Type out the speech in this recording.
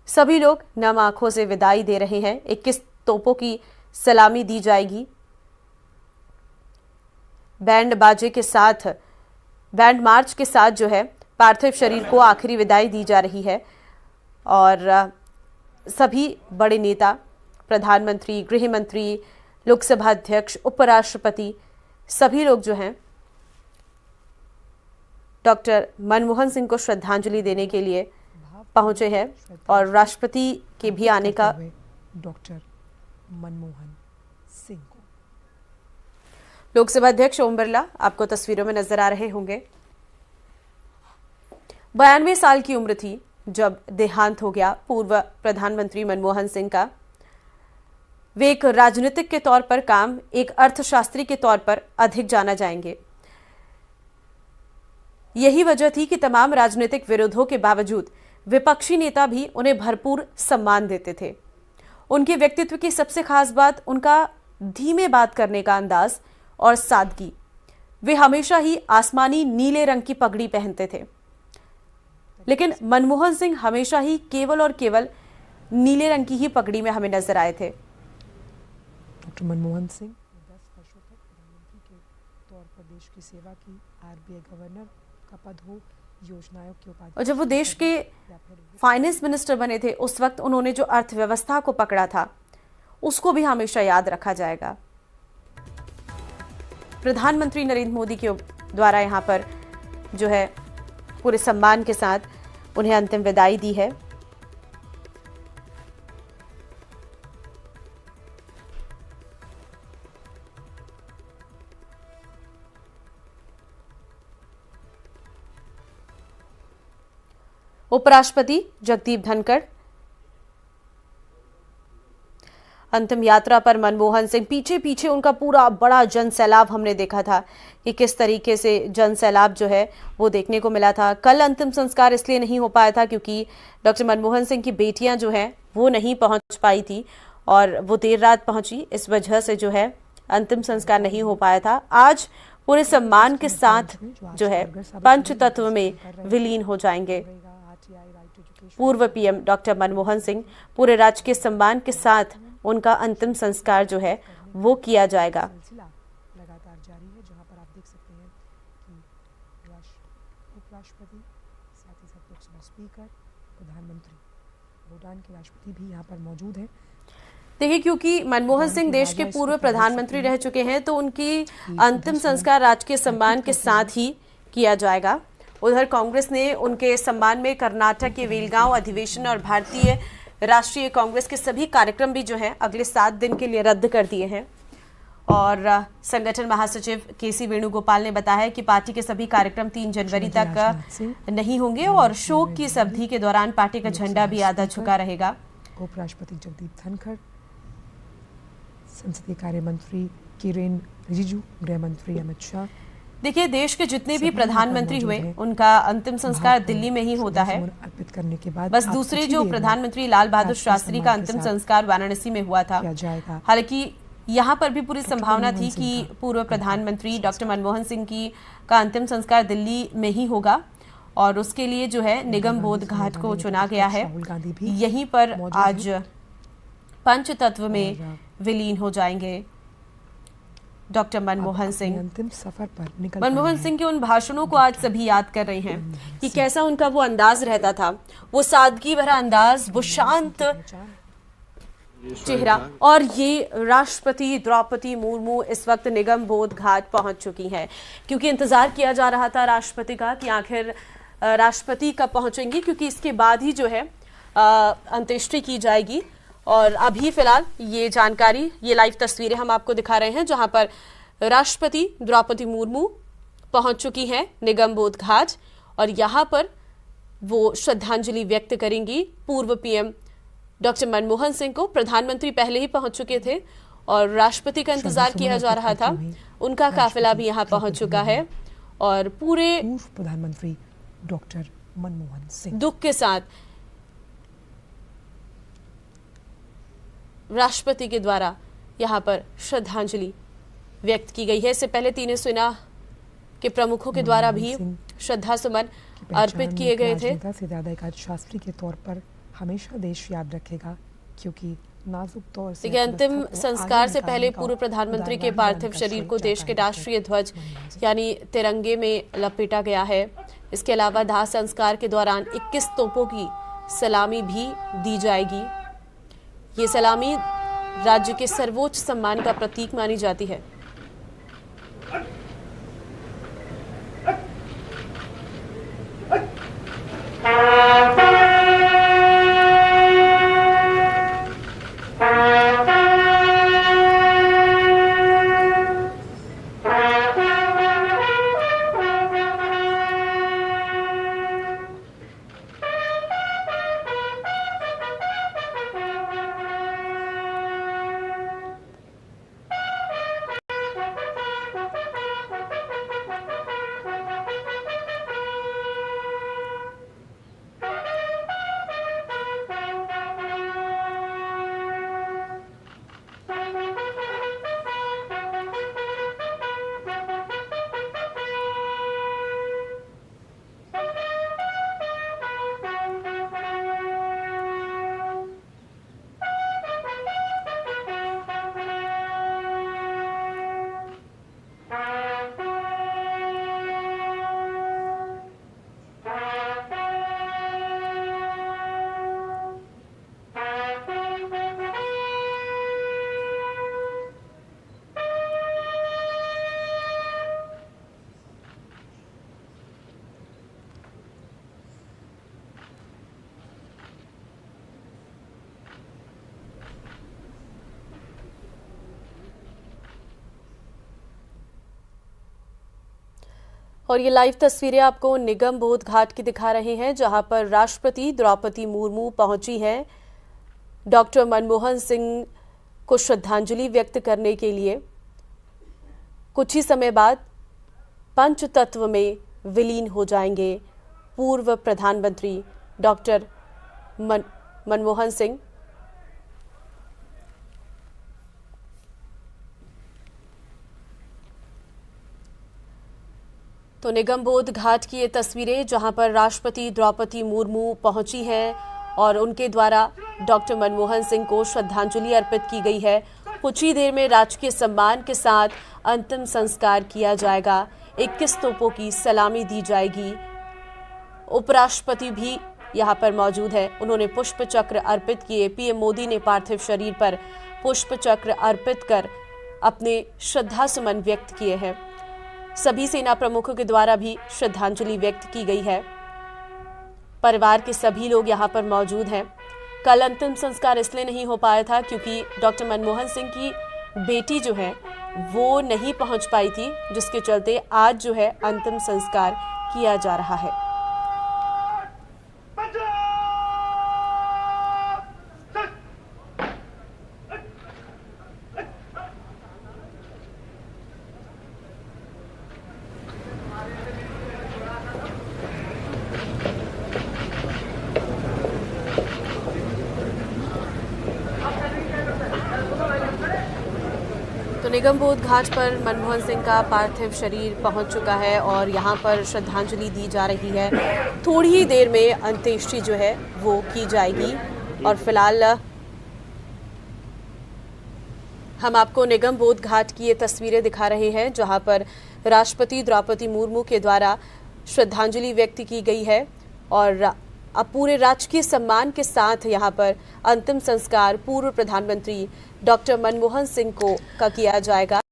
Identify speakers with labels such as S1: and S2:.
S1: सभी लोग नम आंखों से विदाई दे रहे हैं। 21 तोपों की सलामी दी जाएगी। बैंड बाजे के साथ, बैंड मार्च के साथ जो है पार्थिव शरीर को आखिरी विदाई दी जा रही है। और सभी बड़े नेता, प्रधानमंत्री, गृह मंत्री, लोकसभा अध्यक्ष, उपराष्ट्रपति, सभी लोग जो हैं डॉक्टर मनमोहन सिंह को श्रद्धांजलि देने के लिए पहुंचे हैं। और राष्ट्रपति के भी आने का
S2: डॉक्टर मनमोहन सिंह को,
S1: लोकसभा अध्यक्ष ओम बिरला आपको तस्वीरों में नजर आ रहे होंगे। 92 साल की उम्र थी जब देहांत हो गया पूर्व प्रधानमंत्री मनमोहन सिंह का। वे एक राजनीतिक के तौर पर काम, एक अर्थशास्त्री के तौर पर अधिक जाना जाएंगे। यही वजह थी कि तमाम राजनीतिक विरोधों के बावजूद विपक्षी नेता भी उन्हें भरपूर सम्मान देते थे। उनके व्यक्तित्व की सबसे खास बात उनका धीमे बात करने का अंदाज और सादगी। वे हमेशा ही आसमानी नीले रंग की पगड़ी पहनते थे, लेकिन मनमोहन सिंह हमेशा ही केवल और केवल नीले रंग की ही पगड़ी में हमें नजर आए थे।
S2: डॉक्टर मनमोहन सिंह 10 वर्षों तक प्रधानमंत्री के तौर पर देश की सेवा की। आरबीआई गवर्नर का पद हो, योजना आयोग के उपाध्यक्ष,
S1: और जब वो देश के फाइनेंस मिनिस्टर बने थे उस वक्त उन्होंने जो अर्थव्यवस्था को पकड़ा था उसको भी हमेशा याद रखा जाएगा। प्रधानमंत्री नरेंद्र मोदी के द्वारा यहाँ पर जो है पूरे सम्मान के साथ उन्हें अंतिम विदाई दी है। उपराष्ट्रपति जगदीप धनखड़, अंतिम यात्रा पर मनमोहन सिंह, पीछे पीछे उनका पूरा बड़ा जन सैलाब हमने देखा था कि किस तरीके से जन सैलाब जो है वो देखने को मिला था। कल अंतिम संस्कार इसलिए नहीं हो पाया था क्योंकि डॉक्टर मनमोहन सिंह की बेटियां जो हैं वो नहीं पहुंच पाई थी और वो देर रात पहुंची, इस वजह से जो है अंतिम संस्कार नहीं हो पाया था। आज पूरे सम्मान के साथ जो है पंचतत्व में विलीन हो जाएंगे पूर्व पीएम डॉक्टर मनमोहन सिंह। पूरे राजकीय सम्मान के साथ उनका अंतिम संस्कार जो है वो किया जाएगा।
S2: लगातार जारी है, जहां पर आप देख सकते हैं कि उपराष्ट्रपति, साथ ही साथ लोकसभा स्पीकर, प्रधानमंत्री, भूटान के राष्ट्रपति भी यहां पर मौजूद हैं।
S1: देखिए, क्योंकि मनमोहन सिंह देश के पूर्व प्रधानमंत्री रह चुके हैं तो उनकी अंतिम संस्कार राजकीय सम्मान के साथ ही किया जाएगा। उधर कांग्रेस ने उनके सम्मान में कर्नाटक के वेलगांव अधिवेशन और भारतीय राष्ट्रीय कांग्रेस के सभी कार्यक्रम भी जो हैं अगले 7 दिन के लिए रद्द कर दिए हैं। और संगठन महासचिव केसी वेणुगोपाल ने बताया है कि पार्टी के सभी कार्यक्रम 3 जनवरी तक नहीं होंगे और शोक की इस अवधि के दौरान पार्टी का झंडा भी आधा झुका रहेगा।
S2: उपराष्ट्रपति जगदीप धनखड़, संसदीय कार्य मंत्री किरेन रिजिजू, गृह मंत्री अमित शाह।
S1: देखिए, देश के जितने भी प्रधानमंत्री हुए उनका अंतिम संस्कार दिल्ली में ही होता है।
S2: अर्पित करने के बाद
S1: बस दूसरे जो प्रधानमंत्री लाल बहादुर शास्त्री का अंतिम संस्कार वाराणसी में हुआ था। हालांकि यहाँ पर भी पूरी संभावना थी कि पूर्व प्रधानमंत्री डॉक्टर मनमोहन सिंह की का अंतिम संस्कार दिल्ली में ही होगा और उसके लिए जो है निगम बोध घाट को चुना गया है। यहीं पर आज पंचतत्व में विलीन हो जाएंगे डॉक्टर मनमोहन सिंह।
S2: अंतिम सफर पर निकल
S1: मनमोहन सिंह के उन भाषणों को आज सभी याद कर रहे हैं कि कैसा उनका वो अंदाज रहता था, वो सादगी भरा अंदाज, वो शांत चेहरा। और ये राष्ट्रपति द्रौपदी मुर्मू इस वक्त निगम बोध घाट पहुंच चुकी हैं क्योंकि इंतजार किया जा रहा था राष्ट्रपति का कि आखिर राष्ट्रपति कब पहुंचेंगी, क्योंकि इसके बाद ही जो है अंत्येष्टि की जाएगी। और अभी फिलहाल ये जानकारी, ये लाइव तस्वीरें हम आपको दिखा रहे हैं जहां पर राष्ट्रपति द्रौपदी मुर्मू पहुंच चुकी हैं निगम बोध घाट और यहां पर वो श्रद्धांजलि व्यक्त करेंगी पूर्व पीएम डॉक्टर मनमोहन सिंह को। प्रधानमंत्री पहले ही पहुंच चुके थे और राष्ट्रपति का इंतजार किया जा रहा था। उनका काफिला भी यहाँ पहुंच चुका है और पूरे
S2: पूर्व प्रधानमंत्री डॉक्टर मनमोहन सिंह
S1: दुख के साथ राष्ट्रपति के द्वारा यहाँ पर श्रद्धांजलि व्यक्त की गई है। इससे पहले तीनों सेना के प्रमुखों के द्वारा भी श्रद्धा सुमन अर्पित किए गए थे।
S2: से ज्यादा एक शास्त्री के तौर पर हमेशा देश याद रखेगा, क्योंकि नाजुक दौर से
S1: देखिए, अंतिम संस्कार से पहले पूर्व प्रधानमंत्री के पार्थिव शरीर को देश के राष्ट्रीय ध्वज यानी तिरंगे में लपेटा गया है। इसके अलावा दाह संस्कार के दौरान 21 तोपों की सलामी भी दी जाएगी। ये सलामी राज्य के सर्वोच्च सम्मान का प्रतीक मानी जाती है। और ये लाइव तस्वीरें आपको निगम बोध घाट की दिखा रहे हैं, जहां पर राष्ट्रपति द्रौपदी मुर्मू पहुंची हैं डॉक्टर मनमोहन सिंह को श्रद्धांजलि व्यक्त करने के लिए। कुछ ही समय बाद पंचतत्व में विलीन हो जाएंगे पूर्व प्रधानमंत्री डॉक्टर मनमोहन सिंह। तो निगम बोध घाट की ये तस्वीरें, जहां पर राष्ट्रपति द्रौपदी मुर्मू पहुंची हैं और उनके द्वारा डॉक्टर मनमोहन सिंह को श्रद्धांजलि अर्पित की गई है। कुछ ही देर में राजकीय सम्मान के साथ अंतिम संस्कार किया जाएगा। 21 तोपों की सलामी दी जाएगी। उपराष्ट्रपति भी यहां पर मौजूद है, उन्होंने पुष्प चक्र अर्पित किए। पीएम मोदी ने पार्थिव शरीर पर पुष्प चक्र अर्पित कर अपने श्रद्धा सुमन व्यक्त किए हैं। सभी सेना प्रमुखों के द्वारा भी श्रद्धांजलि व्यक्त की गई है। परिवार के सभी लोग यहां पर मौजूद हैं। कल अंतिम संस्कार इसलिए नहीं हो पाया था क्योंकि डॉक्टर मनमोहन सिंह की बेटी जो है वो नहीं पहुंच पाई थी, जिसके चलते आज जो है अंतिम संस्कार किया जा रहा है। तो निगम बोध घाट पर मनमोहन सिंह का पार्थिव शरीर पहुंच चुका है और यहां पर श्रद्धांजलि दी जा रही है। थोड़ी ही देर में अंत्येष्टि जो है वो की जाएगी और फिलहाल हम आपको निगम बोध घाट की ये तस्वीरें दिखा रहे हैं, जहां पर राष्ट्रपति द्रौपदी मुर्मू के द्वारा श्रद्धांजलि व्यक्त की गई है और अब पूरे राजकीय सम्मान के साथ यहां पर अंतिम संस्कार पूर्व प्रधानमंत्री डॉक्टर मनमोहन सिंह का किया जाएगा।